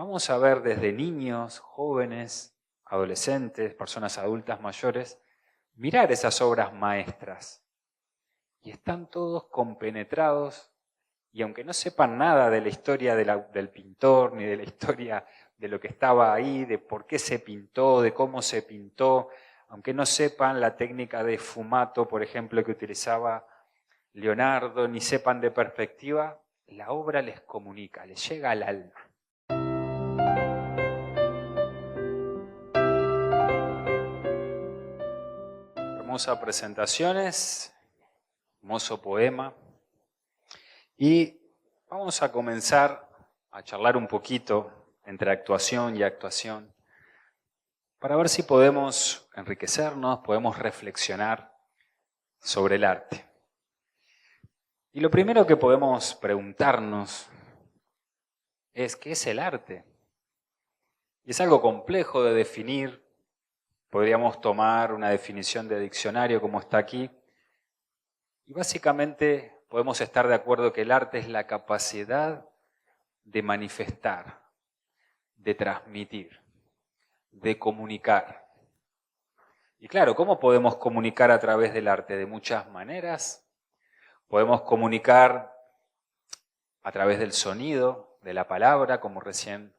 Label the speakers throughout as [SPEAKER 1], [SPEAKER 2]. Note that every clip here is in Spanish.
[SPEAKER 1] vamos a ver desde niños, jóvenes, adolescentes, personas adultas mayores, mirar esas obras maestras. Y están todos compenetrados, y aunque no sepan nada de la historia del pintor, ni de la historia de lo que estaba ahí, de por qué se pintó, de cómo se pintó, aunque no sepan la técnica de fumato, por ejemplo, que utilizaba Leonardo, ni sepan de perspectiva, la obra les comunica, les llega al alma. Hermosa presentaciones, hermoso poema. Y vamos a comenzar a charlar un poquito entre actuación y actuación para ver si podemos enriquecernos, podemos reflexionar sobre el arte. Y lo primero que podemos preguntarnos es ¿qué es el arte? Y es algo complejo de definir. Podríamos tomar una definición de diccionario como está aquí. Y básicamente podemos estar de acuerdo que el arte es la capacidad de manifestar, de transmitir, de comunicar. Y claro, ¿cómo podemos comunicar a través del arte? De muchas maneras. Podemos comunicar a través del sonido, de la palabra, como recién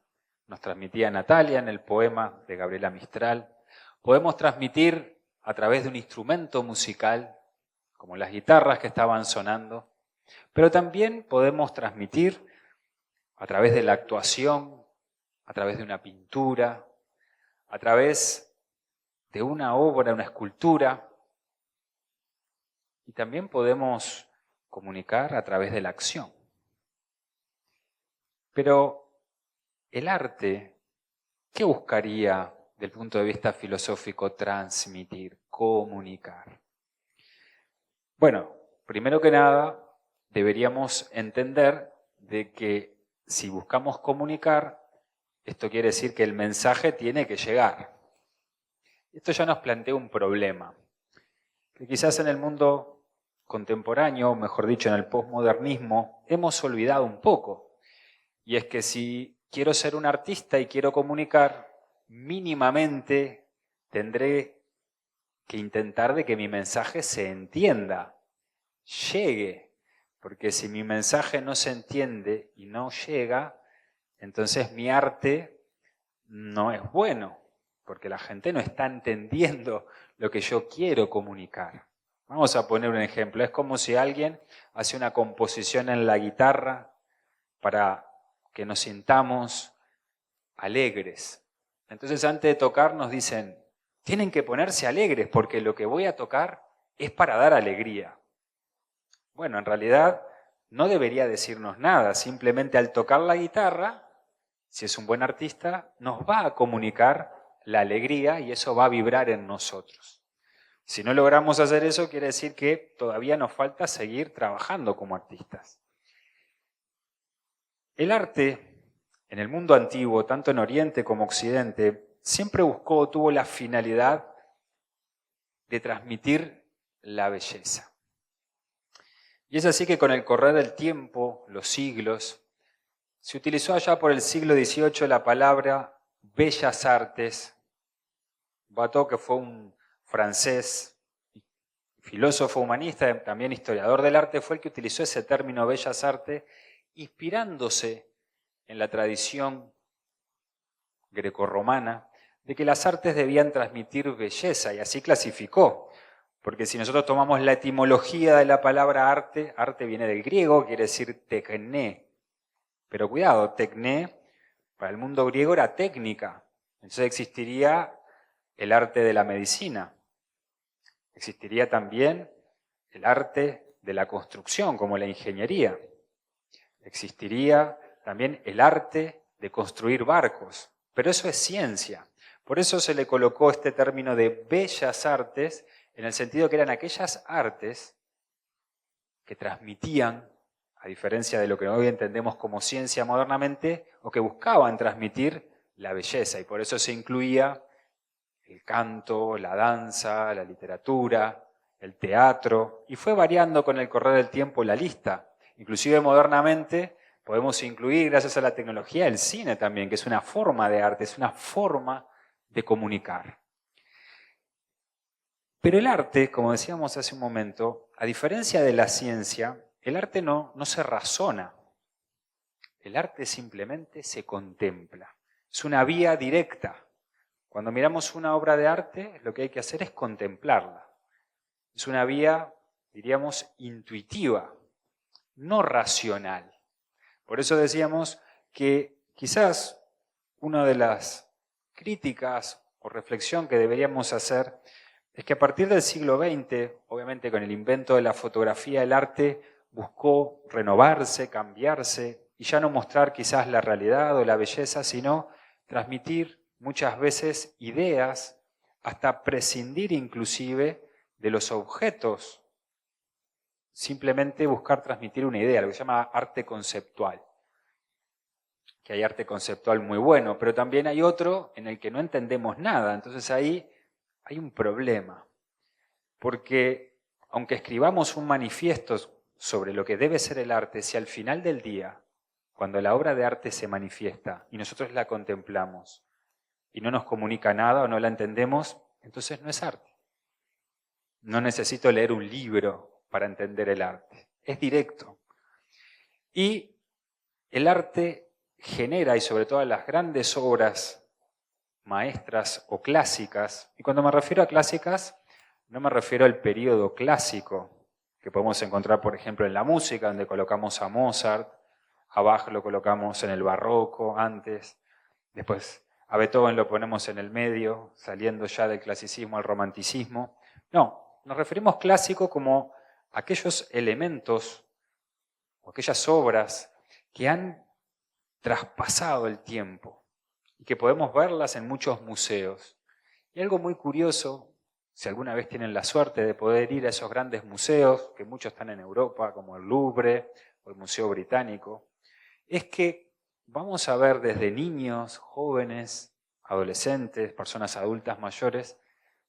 [SPEAKER 1] nos transmitía Natalia en el poema de Gabriela Mistral. Podemos transmitir a través de un instrumento musical, como las guitarras que estaban sonando, pero también podemos transmitir a través de la actuación, a través de una pintura, a través de una obra, una escultura, y también podemos comunicar a través de la acción. Pero el arte, ¿qué buscaría desde el punto de vista filosófico transmitir, comunicar? Bueno, primero que nada, deberíamos entender de que si buscamos comunicar, esto quiere decir que el mensaje tiene que llegar. Esto ya nos plantea un problema, que quizás en el mundo contemporáneo, mejor dicho, en el posmodernismo, hemos olvidado un poco. Y es que si quiero ser un artista y quiero comunicar, mínimamente tendré que intentar de que mi mensaje se entienda, llegue. Porque si mi mensaje no se entiende y no llega, entonces mi arte no es bueno, porque la gente no está entendiendo lo que yo quiero comunicar. Vamos a poner un ejemplo. Es como si alguien hace una composición en la guitarra para que nos sintamos alegres. Entonces antes de tocar nos dicen, tienen que ponerse alegres porque lo que voy a tocar es para dar alegría. Bueno, en realidad no debería decirnos nada, simplemente al tocar la guitarra, si es un buen artista, nos va a comunicar la alegría y eso va a vibrar en nosotros. Si no logramos hacer eso, quiere decir que todavía nos falta seguir trabajando como artistas. El arte, en el mundo antiguo, tanto en Oriente como Occidente, siempre tuvo la finalidad de transmitir la belleza. Y es así que con el correr del tiempo, los siglos, se utilizó allá por el siglo XVIII la palabra bellas artes. Watteau, que fue un francés, filósofo humanista, también historiador del arte, fue el que utilizó ese término bellas artes, inspirándose en la tradición grecorromana de que las artes debían transmitir belleza, y así clasificó. Porque si nosotros tomamos la etimología de la palabra arte, arte viene del griego, quiere decir tecné. Pero cuidado, tecné para el mundo griego era técnica. Entonces existiría el arte de la medicina. Existiría también el arte de la construcción, como la ingeniería. Existiría también el arte de construir barcos. Pero eso es ciencia. Por eso se le colocó este término de bellas artes, en el sentido que eran aquellas artes que transmitían, a diferencia de lo que hoy entendemos como ciencia modernamente, o que buscaban transmitir la belleza. Y por eso se incluía el canto, la danza, la literatura, el teatro, y fue variando con el correr del tiempo la lista. Inclusive modernamente Podemos incluir, gracias a la tecnología, el cine también, que es una forma de arte, es una forma de comunicar. Pero el arte, como decíamos hace un momento, a diferencia de la ciencia, el arte no se razona. El arte simplemente se contempla. Es una vía directa. Cuando miramos una obra de arte, lo que hay que hacer es contemplarla. Es una vía, diríamos, intuitiva, no racional. Por eso decíamos que quizás una de las críticas o reflexión que deberíamos hacer es que a partir del siglo XX, obviamente con el invento de la fotografía, el arte buscó renovarse, cambiarse y ya no mostrar quizás la realidad o la belleza, sino transmitir muchas veces ideas, hasta prescindir inclusive de los objetos, simplemente buscar transmitir una idea, lo que se llama arte conceptual. Que hay arte conceptual muy bueno, pero también hay otro en el que no entendemos nada, entonces ahí hay un problema. Porque aunque escribamos un manifiesto sobre lo que debe ser el arte, si al final del día, cuando la obra de arte se manifiesta y nosotros la contemplamos y no nos comunica nada o no la entendemos, entonces no es arte. No necesito leer un libro para entender el arte. Es directo. Y el arte genera, y sobre todo las grandes obras maestras o clásicas, y cuando me refiero a clásicas, no me refiero al periodo clásico, que podemos encontrar, por ejemplo, en la música, donde colocamos a Mozart, a Bach lo colocamos en el barroco antes, después a Beethoven lo ponemos en el medio, saliendo ya del clasicismo al romanticismo. No, nos referimos clásico como aquellos elementos o aquellas obras que han traspasado el tiempo y que podemos verlas en muchos museos. Y algo muy curioso, si alguna vez tienen la suerte de poder ir a esos grandes museos, que muchos están en Europa, como el Louvre o el Museo Británico, es que vamos a ver desde niños, jóvenes, adolescentes, personas adultas mayores,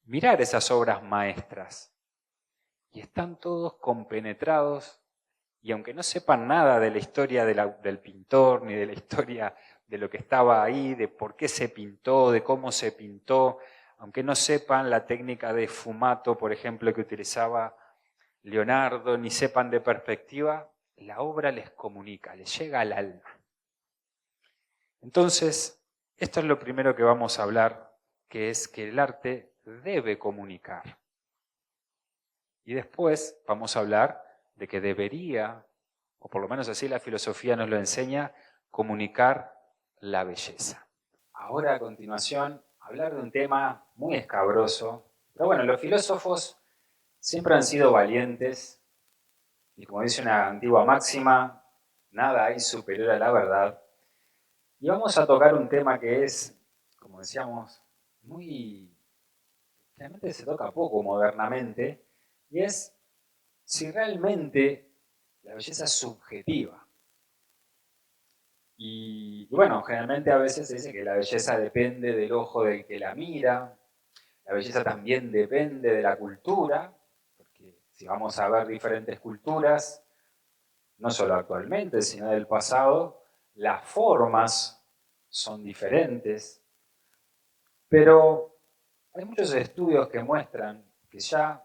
[SPEAKER 1] mirar esas obras maestras. Y están todos compenetrados, y aunque no sepan nada de la historia del pintor, ni de la historia de lo que estaba ahí, de por qué se pintó, de cómo se pintó, aunque no sepan la técnica de fumato, por ejemplo, que utilizaba Leonardo, ni sepan de perspectiva, la obra les comunica, les llega al alma. Entonces, esto es lo primero que vamos a hablar, que es que el arte debe comunicar. Y después vamos a hablar de que debería, o por lo menos así la filosofía nos lo enseña, comunicar la belleza. Ahora a continuación, hablar de un tema muy escabroso, pero bueno, los filósofos siempre han sido valientes y como dice una antigua máxima, nada hay superior a la verdad. Y vamos a tocar un tema que es, como decíamos, realmente se toca poco modernamente, y es si realmente la belleza es subjetiva. Y bueno, generalmente a veces se dice que la belleza depende del ojo del que la mira, la belleza también depende de la cultura, porque si vamos a ver diferentes culturas, no solo actualmente, sino del pasado, las formas son diferentes, pero hay muchos estudios que muestran que ya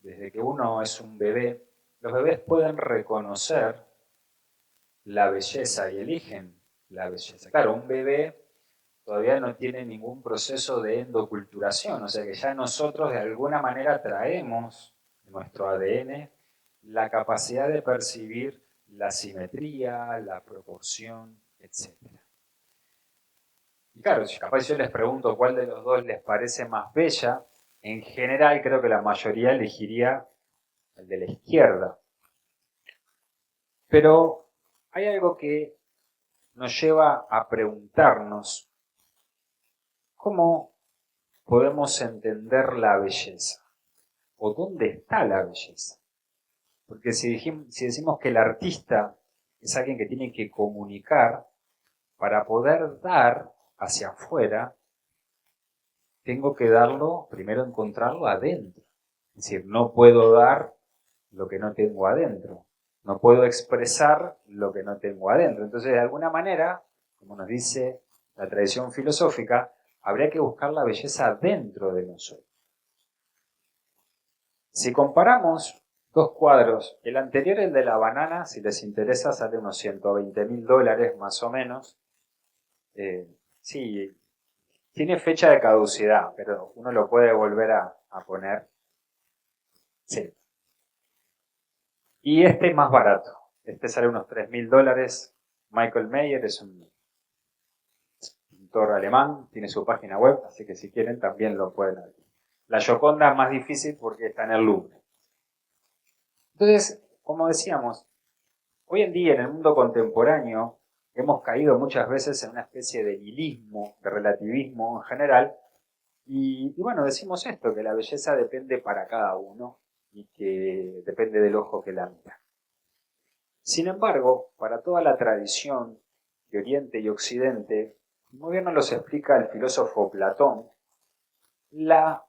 [SPEAKER 1] desde que uno es un bebé, los bebés pueden reconocer la belleza y eligen la belleza. Claro, un bebé todavía no tiene ningún proceso de endoculturación, o sea que ya nosotros de alguna manera traemos en nuestro ADN la capacidad de percibir la simetría, la proporción, etc. Y claro, capaz yo les pregunto cuál de los dos les parece más bella, en general creo que la mayoría elegiría el de la izquierda. Pero hay algo que nos lleva a preguntarnos cómo podemos entender la belleza o dónde está la belleza. Porque si decimos que el artista es alguien que tiene que comunicar, para poder dar hacia afuera, tengo que darlo, primero encontrarlo adentro. Es decir, no puedo dar lo que no tengo adentro. No puedo expresar lo que no tengo adentro. Entonces, de alguna manera, como nos dice la tradición filosófica, habría que buscar la belleza dentro de nosotros. Si comparamos dos cuadros, el anterior, el de la banana, si les interesa, sale unos $120.000 más o menos. Sí, tiene fecha de caducidad, pero uno lo puede volver a poner. Sí. Y este es más barato. Este sale unos $3.000. Michael Mayer es un pintor alemán, tiene su página web, así que si quieren también lo pueden ver. La Gioconda es más difícil porque está en el Louvre. Entonces, como decíamos, hoy en día en el mundo contemporáneo hemos caído muchas veces en una especie de nihilismo, de relativismo en general, y bueno, decimos esto, que la belleza depende para cada uno y que depende del ojo que la mira. Sin embargo, para toda la tradición de Oriente y Occidente, muy bien nos lo explica el filósofo Platón, la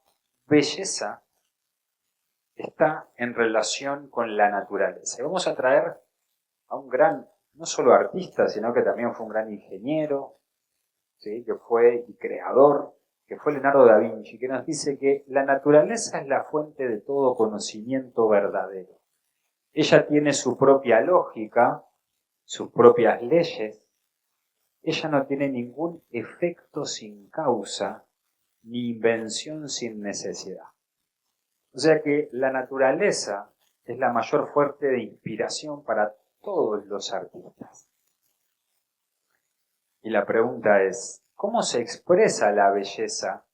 [SPEAKER 1] belleza está en relación con la naturaleza. Y vamos a traer a un gran, no solo artista, sino que también fue un gran ingeniero, ¿sí? Que fue y creador, que fue Leonardo da Vinci, que nos dice que la naturaleza es la fuente de todo conocimiento verdadero. Ella tiene su propia lógica, sus propias leyes. Ella no tiene ningún efecto sin causa, ni invención sin necesidad. O sea que la naturaleza es la mayor fuente de inspiración para todos los artistas. Y la pregunta es, ¿cómo se expresa la belleza?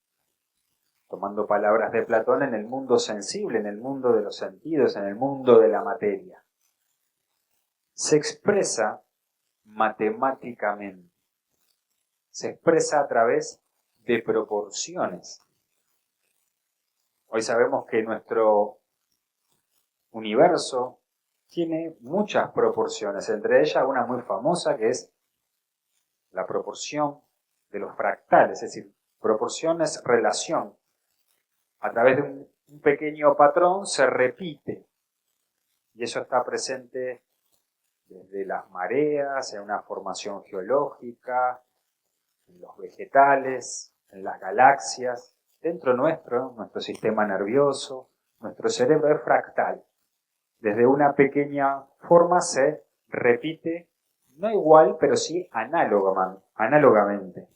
[SPEAKER 1] Tomando palabras de Platón, en el mundo sensible, en el mundo de los sentidos, en el mundo de la materia. Se expresa matemáticamente. Se expresa a través de proporciones. Hoy sabemos que nuestro universo tiene muchas proporciones, entre ellas una muy famosa que es la proporción de los fractales, es decir, proporción es relación. A través de un pequeño patrón se repite y eso está presente desde las mareas, en una formación geológica, en los vegetales, en las galaxias, dentro nuestro sistema nervioso, nuestro cerebro es fractal. Desde una pequeña forma se repite, no igual, pero sí análogamente.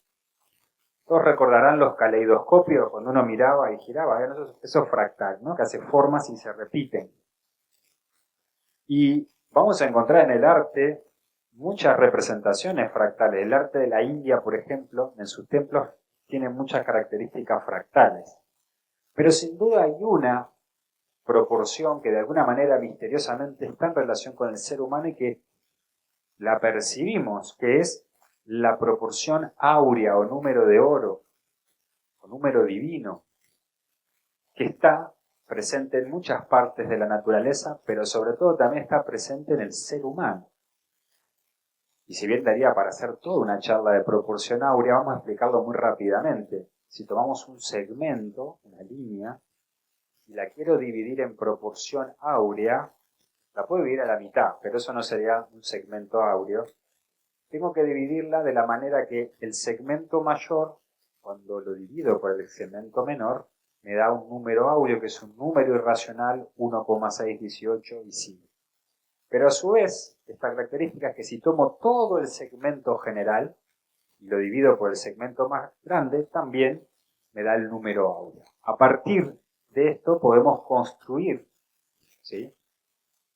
[SPEAKER 1] Todos recordarán los caleidoscopios, cuando uno miraba y giraba, eso es fractal, ¿no? Que hace formas y se repiten. Y vamos a encontrar en el arte muchas representaciones fractales. El arte de la India, por ejemplo, en sus templos tiene muchas características fractales. Pero sin duda hay una proporción que de alguna manera misteriosamente está en relación con el ser humano y que la percibimos, que es la proporción áurea o número de oro, o número divino, que está presente en muchas partes de la naturaleza, pero sobre todo también está presente en el ser humano. Y si bien daría para hacer toda una charla de proporción áurea, vamos a explicarlo muy rápidamente. Si tomamos un segmento, una línea, y la quiero dividir en proporción áurea, la puedo dividir a la mitad, pero eso no sería un segmento áureo. Tengo que dividirla de la manera que el segmento mayor, cuando lo divido por el segmento menor, me da un número áureo que es un número irracional 1,618 y sigue. Pero a su vez, esta característica es que si tomo todo el segmento general y lo divido por el segmento más grande, también me da el número áureo. A partir de esto podemos construir, ¿sí?,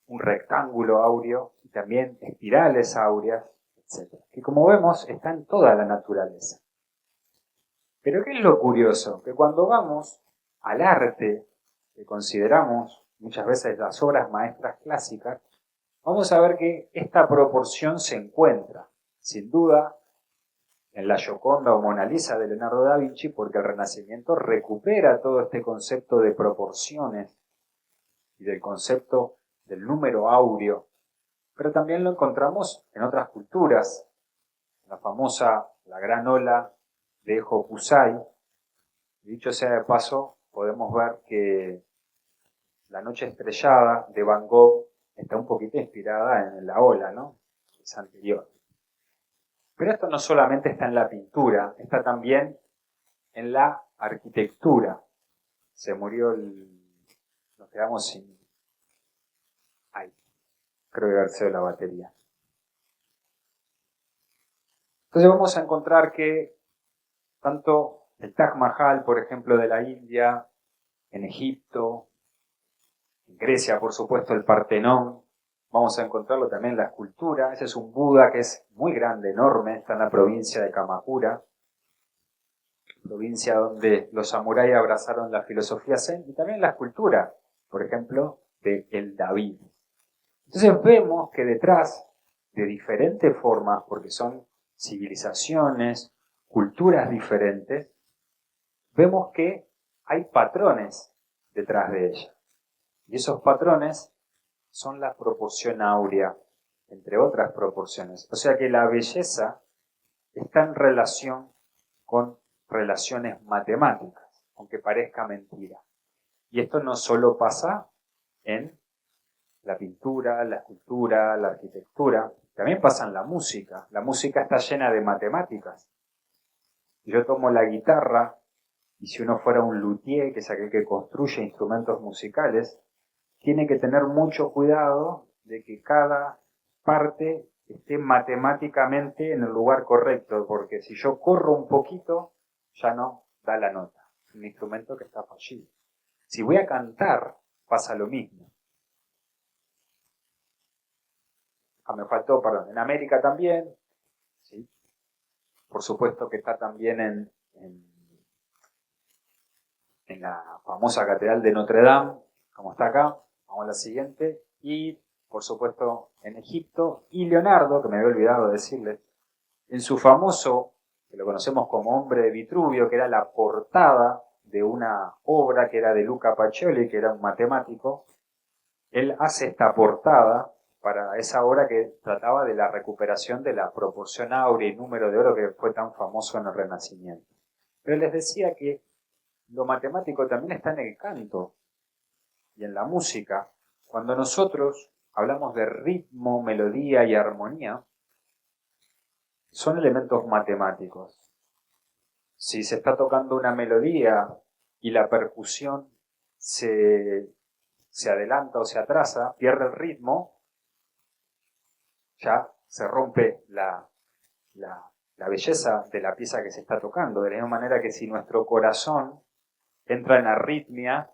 [SPEAKER 1] un rectángulo áureo y también espirales áureas, etc. Que como vemos está en toda la naturaleza. Pero ¿qué es lo curioso? Que cuando vamos al arte, que consideramos muchas veces las obras maestras clásicas, vamos a ver que esta proporción se encuentra, sin duda, en la Gioconda o Mona Lisa de Leonardo da Vinci, porque el Renacimiento recupera todo este concepto de proporciones y del concepto del número áureo, pero también lo encontramos en otras culturas, la famosa, la gran ola de Hokusai. Dicho sea de paso, podemos ver que La noche estrellada de Van Gogh está un poquito inspirada en la ola, ¿no? Es anterior. Pero esto no solamente está en la pintura, está también en la arquitectura. Se murió nos quedamos sin... Ay, creo que haber sido la batería. Entonces vamos a encontrar que tanto el Taj Mahal, por ejemplo, de la India, en Egipto, en Grecia, por supuesto, el Partenón, vamos a encontrarlo también en la escultura. Ese es un Buda que es muy grande, enorme, está en la provincia de Kamakura, provincia donde los samuráis abrazaron la filosofía zen, y también la escultura, por ejemplo, de el David. Entonces vemos que detrás de diferentes formas, porque son civilizaciones, culturas diferentes, vemos que hay patrones detrás de ellas. Y esos patrones son la proporción áurea, entre otras proporciones. O sea que la belleza está en relación con relaciones matemáticas, aunque parezca mentira. Y esto no solo pasa en la pintura, la escultura, la arquitectura, también pasa en la música. La música está llena de matemáticas. Yo tomo la guitarra, y si uno fuera un luthier, que es aquel que construye instrumentos musicales, tiene que tener mucho cuidado de que cada parte esté matemáticamente en el lugar correcto, porque si yo corro un poquito, ya no da la nota. Es un instrumento que está fallido. Si voy a cantar, pasa lo mismo. Me faltó, perdón, en América también, ¿sí? Por supuesto que está también en la famosa Catedral de Notre Dame, como está acá. Vamos a la siguiente. Y, por supuesto, en Egipto. Y Leonardo, que me había olvidado de decirle, en su famoso, que lo conocemos como Hombre de Vitruvio, que era la portada de una obra que era de Luca Pacioli, que era un matemático, él hace esta portada para esa obra que trataba de la recuperación de la proporción áurea y número de oro que fue tan famoso en el Renacimiento. Pero les decía que lo matemático también está en el canto y en la música. Cuando nosotros hablamos de ritmo, melodía y armonía, son elementos matemáticos. Si se está tocando una melodía y la percusión se adelanta o se atrasa, pierde el ritmo, ya se rompe la belleza de la pieza que se está tocando. De la misma manera que si nuestro corazón entra en arritmia,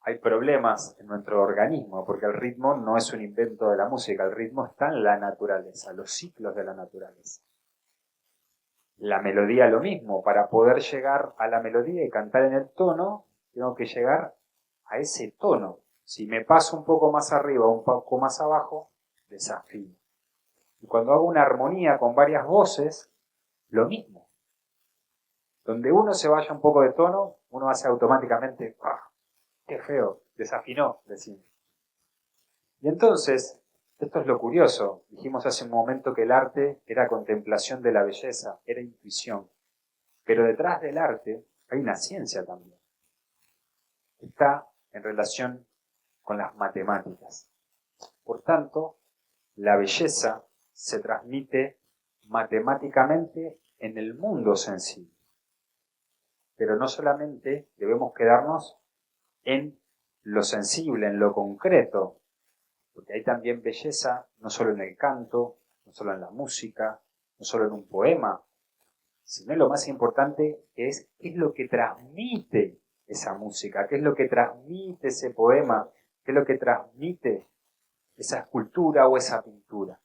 [SPEAKER 1] hay problemas en nuestro organismo, porque el ritmo no es un invento de la música, el ritmo está en la naturaleza, los ciclos de la naturaleza. La melodía lo mismo, para poder llegar a la melodía y cantar en el tono, tengo que llegar a ese tono. Si me paso un poco más arriba o un poco más abajo, desafío. Y cuando hago una armonía con varias voces, lo mismo. Donde uno se vaya un poco de tono, uno hace automáticamente, ¡ah! ¡Qué feo! Desafinó, decimos. Y entonces, esto es lo curioso. Dijimos hace un momento que el arte era contemplación de la belleza, era intuición. Pero detrás del arte hay una ciencia también. Está en relación con las matemáticas. Por tanto, la belleza se transmite matemáticamente en el mundo sensible. Pero no solamente debemos quedarnos en lo sensible, en lo concreto, porque hay también belleza no solo en el canto, no solo en la música, no solo en un poema, sino lo más importante es qué es lo que transmite esa música, qué es lo que transmite ese poema, qué es lo que transmite esa escultura o esa pintura.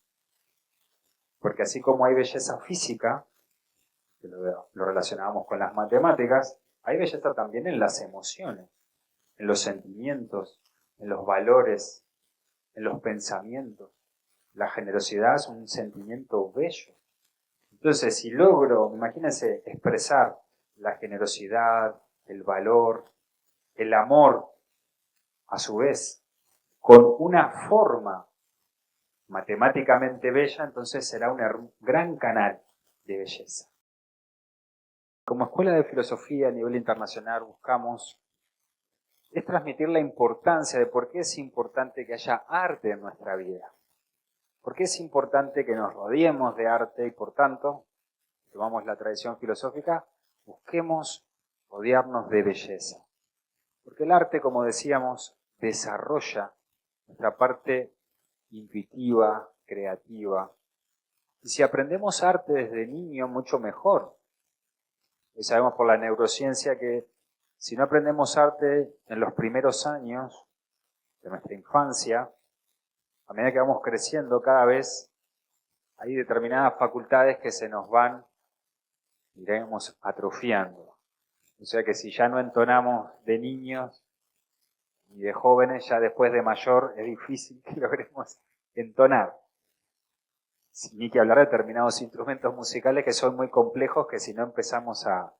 [SPEAKER 1] Porque así como hay belleza física, que lo relacionamos con las matemáticas, hay belleza también en las emociones, en los sentimientos, en los valores, en los pensamientos. La generosidad es un sentimiento bello. Entonces, si logro, imagínense, expresar la generosidad, el valor, el amor, a su vez, con una forma matemáticamente bella, entonces será un gran canal de belleza. Como escuela de filosofía a nivel internacional buscamos es transmitir la importancia de por qué es importante que haya arte en nuestra vida. ¿Por qué es importante que nos rodeemos de arte y por tanto, tomamos la tradición filosófica, busquemos rodearnos de belleza? Porque el arte, como decíamos, desarrolla nuestra parte intuitiva, creativa. Y si aprendemos arte desde niño, mucho mejor. Y sabemos por la neurociencia que si no aprendemos arte en los primeros años de nuestra infancia, a medida que vamos creciendo, cada vez hay determinadas facultades que se nos van, diremos, atrofiando. O sea que si ya no entonamos de niños y de jóvenes, ya después de mayor es difícil que logremos entonar. Ni que hablar de determinados instrumentos musicales que son muy complejos, que si no empezamos a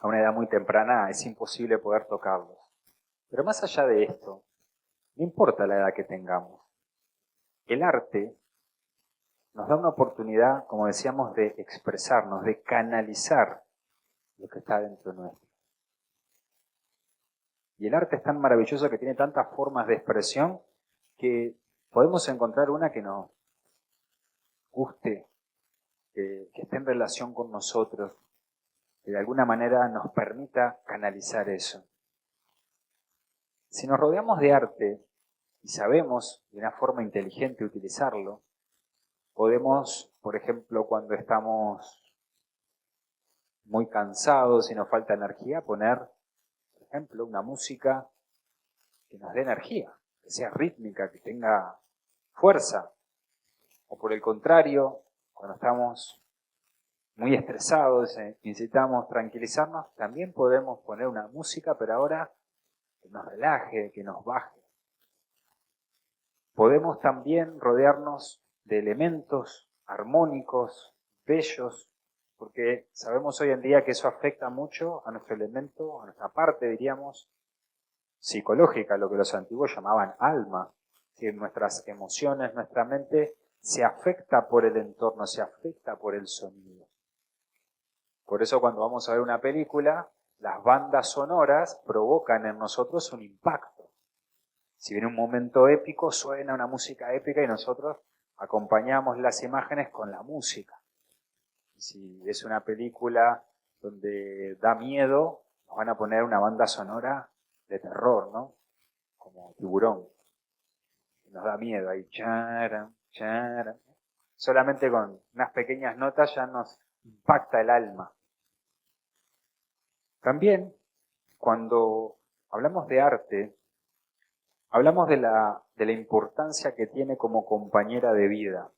[SPEAKER 1] una edad muy temprana es imposible poder tocarlos. Pero más allá de esto, no importa la edad que tengamos. El arte nos da una oportunidad, como decíamos, de expresarnos, de canalizar lo que está dentro nuestro. Y el arte es tan maravilloso que tiene tantas formas de expresión que podemos encontrar una que nos guste, que esté en relación con nosotros, que de alguna manera nos permita canalizar eso. Si nos rodeamos de arte y sabemos de una forma inteligente utilizarlo, podemos, por ejemplo, cuando estamos muy cansados y nos falta energía, poner, por ejemplo, una música que nos dé energía, que sea rítmica, que tenga fuerza. O por el contrario, cuando estamos muy estresados y necesitamos tranquilizarnos, también podemos poner una música, pero ahora que nos relaje, que nos baje. Podemos también rodearnos de elementos armónicos, bellos, porque sabemos hoy en día que eso afecta mucho a nuestro elemento, a nuestra parte, diríamos, psicológica, lo que los antiguos llamaban alma. Es decir, nuestras emociones, nuestra mente se afecta por el entorno, se afecta por el sonido. Por eso cuando vamos a ver una película, las bandas sonoras provocan en nosotros un impacto. Si viene un momento épico, suena una música épica y nosotros acompañamos las imágenes con la música. Si es una película donde da miedo, nos van a poner una banda sonora de terror, ¿no? Como Tiburón. Nos da miedo ahí. Charan, charan. Solamente con unas pequeñas notas ya nos impacta el alma. También, cuando hablamos de arte, hablamos de la importancia que tiene como compañera de vida.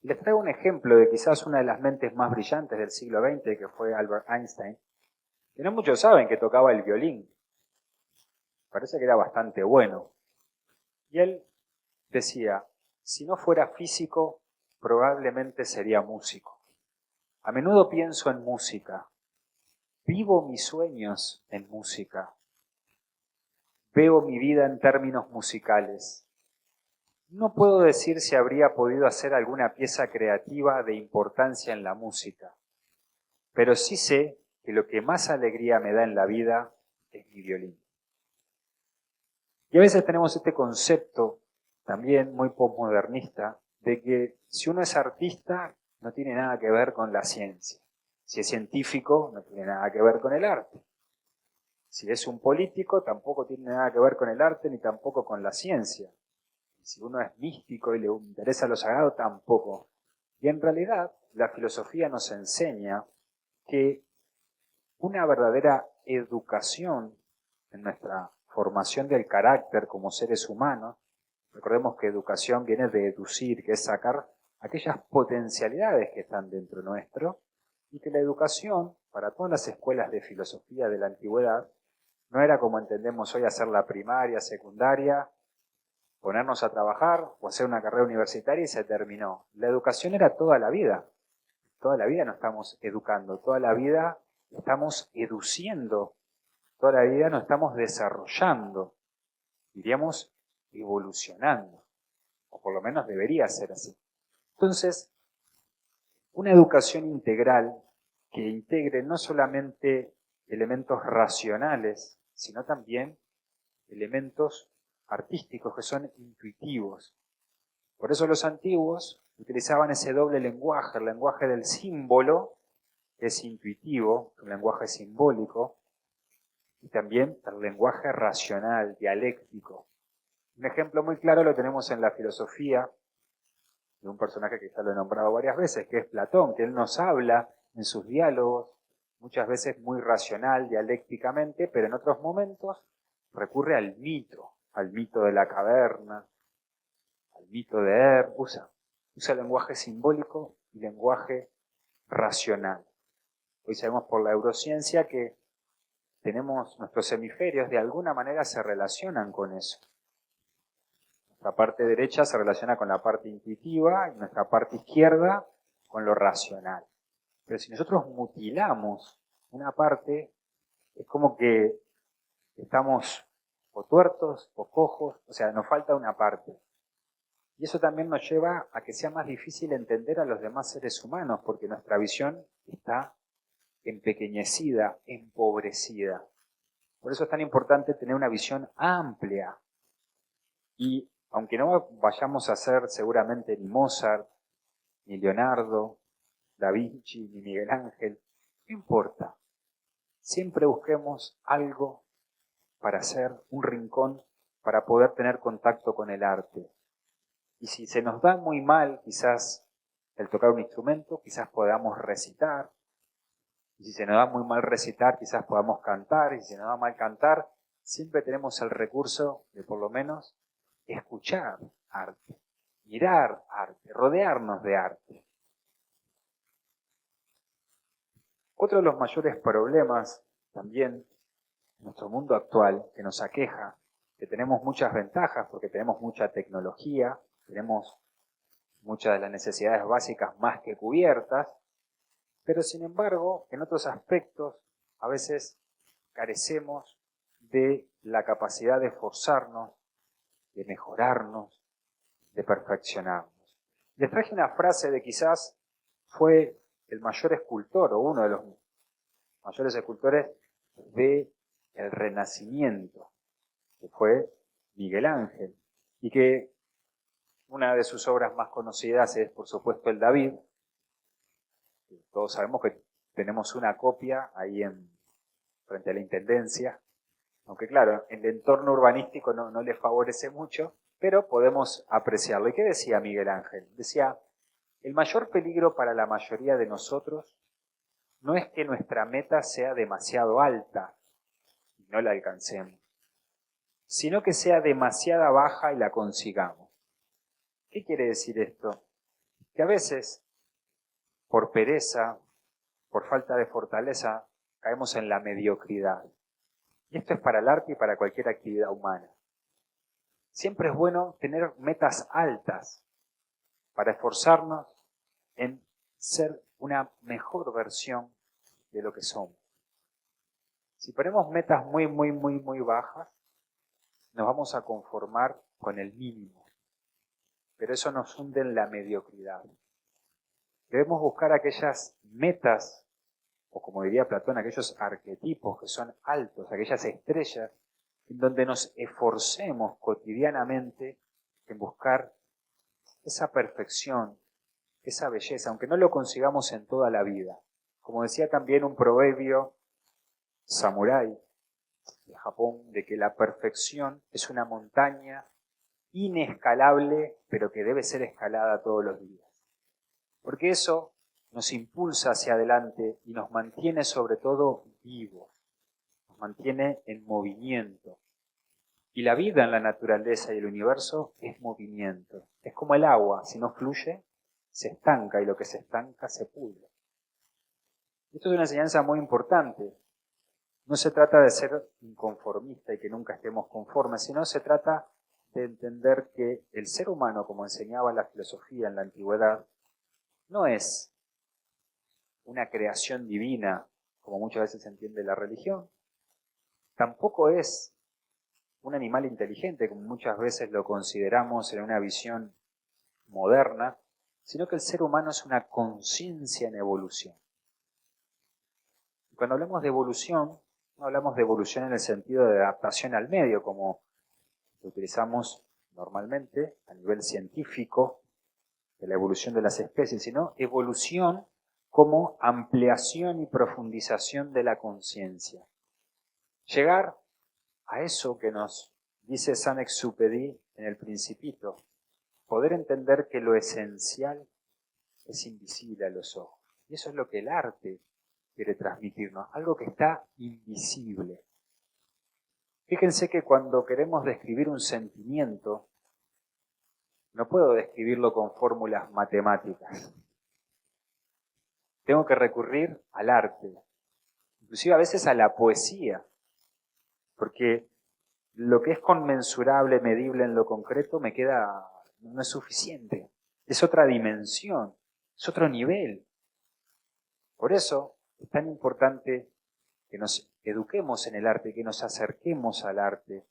[SPEAKER 1] Les traigo un ejemplo de quizás una de las mentes más brillantes del siglo XX, que fue Albert Einstein, que no muchos saben que tocaba el violín. Parece que era bastante bueno. Y él decía, si no fuera físico, probablemente sería músico. A menudo pienso en música. Vivo mis sueños en música. Veo mi vida en términos musicales. No puedo decir si habría podido hacer alguna pieza creativa de importancia en la música, pero sí sé que lo que más alegría me da en la vida es mi violín. Y a veces tenemos este concepto también muy postmodernista de que si uno es artista no tiene nada que ver con la ciencia. Si es científico no tiene nada que ver con el arte. Si es un político tampoco tiene nada que ver con el arte ni tampoco con la ciencia. Si uno es místico y le interesa lo sagrado, tampoco. Y en realidad, la filosofía nos enseña que una verdadera educación en nuestra formación del carácter como seres humanos, recordemos que educación viene de educir, que es sacar aquellas potencialidades que están dentro nuestro, y que la educación, para todas las escuelas de filosofía de la antigüedad, no era como entendemos hoy hacer la primaria, secundaria, ponernos a trabajar o hacer una carrera universitaria y se terminó. La educación era toda la vida. Toda la vida nos estamos educando, toda la vida estamos educiendo, toda la vida nos estamos desarrollando, diríamos evolucionando, o por lo menos debería ser así. Entonces, una educación integral que integre no solamente elementos racionales, sino también elementos artísticos que son intuitivos. Por eso los antiguos utilizaban ese doble lenguaje, el lenguaje del símbolo, que es intuitivo, un lenguaje simbólico, y también el lenguaje racional, dialéctico. Un ejemplo muy claro lo tenemos en la filosofía de un personaje que ya lo he nombrado varias veces, que es Platón, que él nos habla en sus diálogos, muchas veces muy racional, dialécticamente, pero en otros momentos recurre al mito de la caverna, al mito de usa lenguaje simbólico y lenguaje racional. Hoy sabemos por la neurociencia que nuestros hemisferios de alguna manera se relacionan con eso. Nuestra parte derecha se relaciona con la parte intuitiva y nuestra parte izquierda con lo racional. Pero si nosotros mutilamos una parte, es como que estamos o tuertos o cojos, o sea, nos falta una parte. Y eso también nos lleva a que sea más difícil entender a los demás seres humanos, porque nuestra visión está empequeñecida, empobrecida. Por eso es tan importante tener una visión amplia. Y aunque no vayamos a ser seguramente ni Mozart, ni Leonardo, Da Vinci, ni Miguel Ángel, no importa. Siempre busquemos algo para hacer, un rincón, para poder tener contacto con el arte. Y si se nos da muy mal, quizás el tocar un instrumento, quizás podamos recitar. Y si se nos da muy mal recitar, quizás podamos cantar. Y si se nos da mal cantar, siempre tenemos el recurso de por lo menos escuchar arte, mirar arte, rodearnos de arte. Otro de los mayores problemas también en nuestro mundo actual que nos aqueja, que tenemos muchas ventajas porque tenemos mucha tecnología, tenemos muchas de las necesidades básicas más que cubiertas, pero sin embargo, en otros aspectos, a veces carecemos de la capacidad de esforzarnos, de mejorarnos, de perfeccionarnos. Les traje una frase de quizás fue el mayor escultor o uno de los mayores escultores del Renacimiento, que fue Miguel Ángel, y que una de sus obras más conocidas es, por supuesto, el David. Todos sabemos que tenemos una copia ahí frente a la Intendencia, aunque claro, el entorno urbanístico no le favorece mucho, pero podemos apreciarlo. ¿Y qué decía Miguel Ángel? Decía, el mayor peligro para la mayoría de nosotros no es que nuestra meta sea demasiado alta y no la alcancemos, sino que sea demasiado baja y la consigamos. ¿Qué quiere decir esto? Que a veces, por pereza, por falta de fortaleza, caemos en la mediocridad. Y esto es para el arte y para cualquier actividad humana. Siempre es bueno tener metas altas para esforzarnos en ser una mejor versión de lo que somos. Si ponemos metas muy bajas, nos vamos a conformar con el mínimo. Pero eso nos hunde en la mediocridad. Debemos buscar aquellas metas, o como diría Platón, aquellos arquetipos que son altos, aquellas estrellas, en donde nos esforcemos cotidianamente en buscar esa perfección, esa belleza, aunque no lo consigamos en toda la vida. Como decía también un proverbio samurái de Japón, de que la perfección es una montaña inescalable, pero que debe ser escalada todos los días. Porque eso nos impulsa hacia adelante y nos mantiene sobre todo vivos, nos mantiene en movimiento. Y la vida en la naturaleza y el universo es movimiento. Es como el agua, si no fluye, se estanca y lo que se estanca se pudre. Esto es una enseñanza muy importante. No se trata de ser inconformista y que nunca estemos conformes, sino se trata de entender que el ser humano, como enseñaba la filosofía en la antigüedad, no es una creación divina, como muchas veces se entiende la religión. Tampoco es un animal inteligente, como muchas veces lo consideramos en una visión moderna, sino que el ser humano es una conciencia en evolución. Y cuando hablamos de evolución, No hablamos de evolución en el sentido de adaptación al medio, como lo utilizamos normalmente a nivel científico, de la evolución de las especies, sino evolución como ampliación y profundización de la conciencia. Llegar a eso que nos dice Saint-Exupéry en El Principito, poder entender que lo esencial es invisible a los ojos. Y eso es lo que el arte quiere transmitirnos, algo que está invisible. Fíjense que cuando queremos describir un sentimiento, no puedo describirlo con fórmulas matemáticas. Tengo que recurrir al arte, inclusive a veces a la poesía, porque lo que es conmensurable, medible en lo concreto, no es suficiente. Es otra dimensión, es otro nivel. Por eso es tan importante que nos eduquemos en el arte, que nos acerquemos al arte.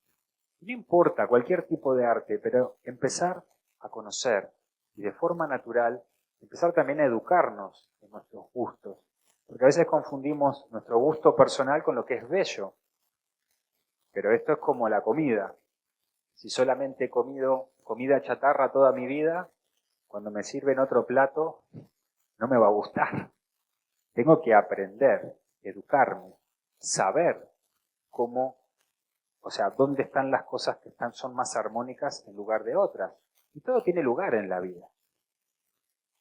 [SPEAKER 1] Y no importa cualquier tipo de arte, pero empezar a conocer y de forma natural empezar también a educarnos en nuestros gustos. Porque a veces confundimos nuestro gusto personal con lo que es bello. Pero esto es como la comida. Si solamente he comido comida chatarra toda mi vida, cuando me sirven otro plato, no me va a gustar. Tengo que aprender, educarme, saber dónde están las cosas que son más armónicas en lugar de otras. Y todo tiene lugar en la vida.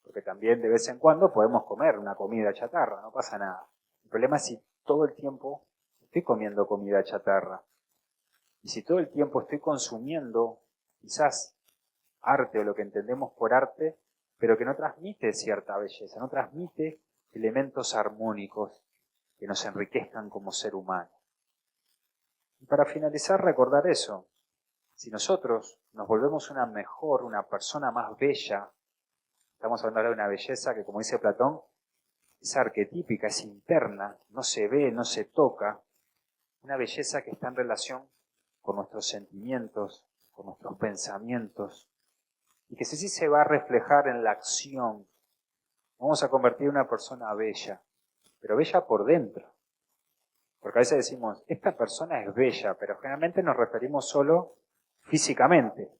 [SPEAKER 1] Porque también de vez en cuando podemos comer una comida chatarra, no pasa nada. El problema es si todo el tiempo estoy comiendo comida chatarra. Y si todo el tiempo estoy consumiendo quizás arte o lo que entendemos por arte, pero que no transmite cierta belleza, no transmite elementos armónicos que nos enriquezcan como ser humano. Y para finalizar, recordar eso. Si nosotros nos volvemos una persona más bella, estamos hablando de una belleza que, como dice Platón, es arquetípica, es interna, no se ve, no se toca, una belleza que está en relación con nuestros sentimientos, con nuestros pensamientos, y que sí se va a reflejar en la acción. Vamos a convertir en una persona bella, pero bella por dentro. Porque a veces decimos, esta persona es bella, pero generalmente nos referimos solo físicamente.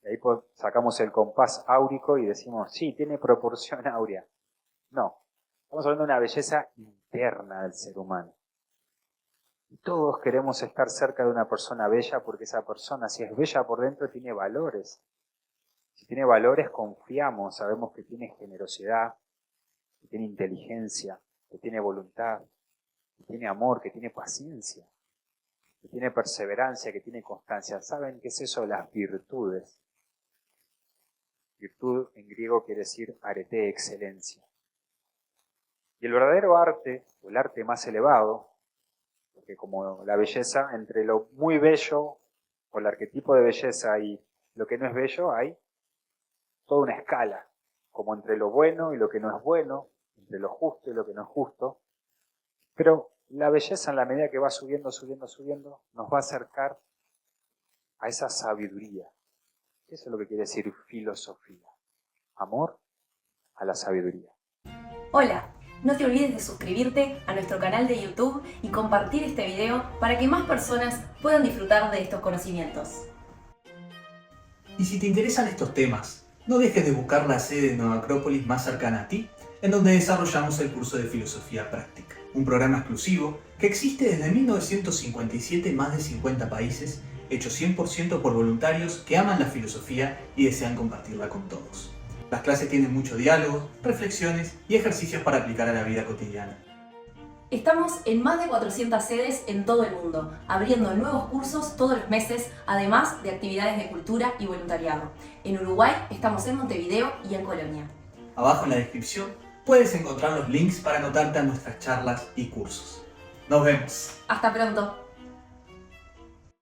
[SPEAKER 1] Y ahí sacamos el compás áurico y decimos, sí, tiene proporción áurea. No, estamos hablando de una belleza interna del ser humano. Y todos queremos estar cerca de una persona bella porque esa persona, si es bella por dentro, tiene valores. Si tiene valores, confiamos, sabemos que tiene generosidad, que tiene inteligencia, que tiene voluntad, que tiene amor, que tiene paciencia, que tiene perseverancia, que tiene constancia. ¿Saben qué es eso de las virtudes? Virtud en griego quiere decir arete, excelencia. Y el verdadero arte, o el arte más elevado, porque como la belleza, entre lo muy bello, o el arquetipo de belleza y lo que no es bello, hay toda una escala, como entre lo bueno y lo que no es bueno, entre lo justo y lo que no es justo. Pero la belleza, en la medida que va subiendo, nos va a acercar a esa sabiduría. Eso es lo que quiere decir filosofía. Amor a la sabiduría.
[SPEAKER 2] Hola, no te olvides de suscribirte a nuestro canal de YouTube y compartir este video para que más personas puedan disfrutar de estos conocimientos.
[SPEAKER 3] Y si te interesan estos temas, no dejes de buscar la sede de Nueva Acrópolis más cercana a ti, en donde desarrollamos el curso de Filosofía Práctica, un programa exclusivo que existe desde 1957 en más de 50 países, hecho 100% por voluntarios que aman la filosofía y desean compartirla con todos. Las clases tienen mucho diálogo, reflexiones y ejercicios para aplicar a la vida cotidiana.
[SPEAKER 2] Estamos en más de 400 sedes en todo el mundo, abriendo nuevos cursos todos los meses, además de actividades de cultura y voluntariado. En Uruguay estamos en Montevideo y en Colonia.
[SPEAKER 3] Abajo en la descripción puedes encontrar los links para anotarte a nuestras charlas y cursos. ¡Nos vemos!
[SPEAKER 2] ¡Hasta pronto!